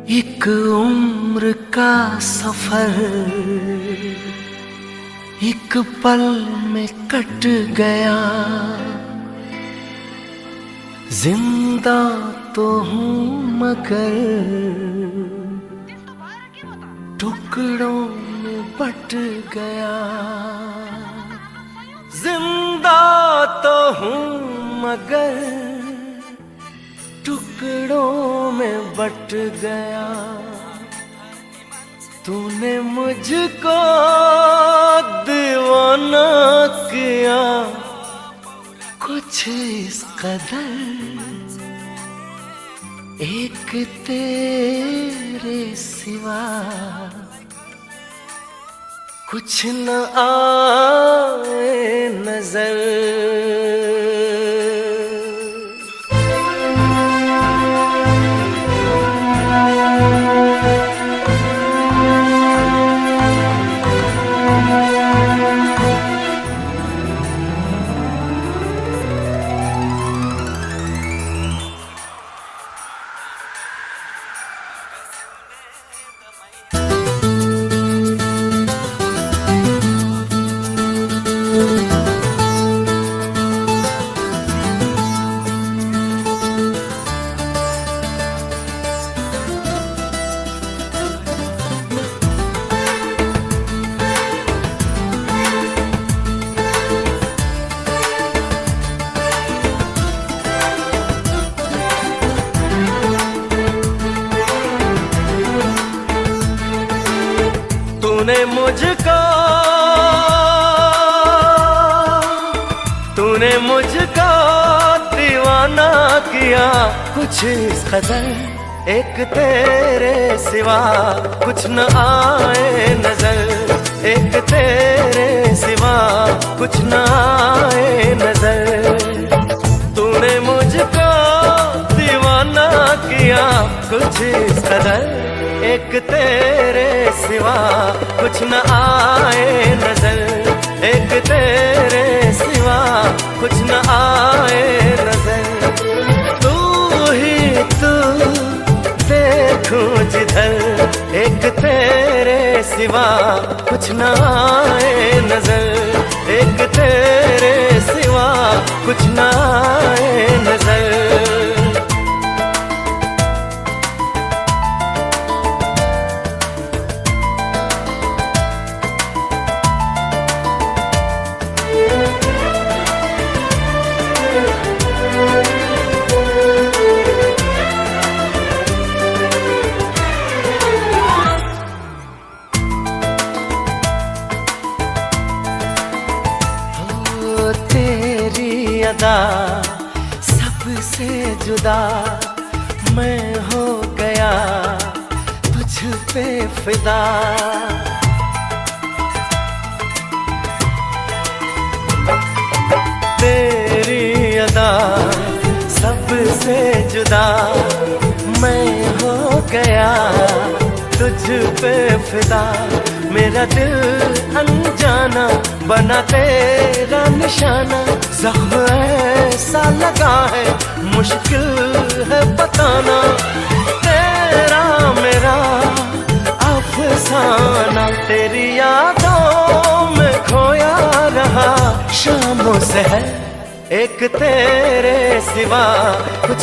एक उम्र का सफर एक पल में कट गया। जिंदा तो हूँ मगर टुकड़ों में बट गया। जिंदा तो हूँ मगर टुकड़ों में बट गया। तूने मुझको दीवाना किया कुछ इस कदर, एक तेरे सिवा कुछ न आए नजर। तूने मुझको दीवाना किया कुछ इस कदर, एक तेरे सिवा कुछ न आए नजर। एक तेरे सिवा कुछ न आए नजर। तूने मुझको दीवाना किया कुछ इस कदर, एक तेरे सिवा कुछ न आए नजर। एक तेरे सिवा कुछ न आए नजर। तू ही तू देखूं जिधर, एक तेरे सिवा कुछ न आए नजर। एक तेरे सिवा कुछ न आए नजर। सबसे जुदा मैं हो गया, तुझ पे फिदा। तेरी अदा सबसे जुदा मैं हो गया, तुझ पे फिदा। मेरा दिल अनजाना बना तेरा निशाना। ज़ख्म ऐसा लगा है मुश्किल है बताना। तेरा मेरा अफसाना, तेरी यादों में खोया रहा शामों से है। एक तेरे सिवा कुछ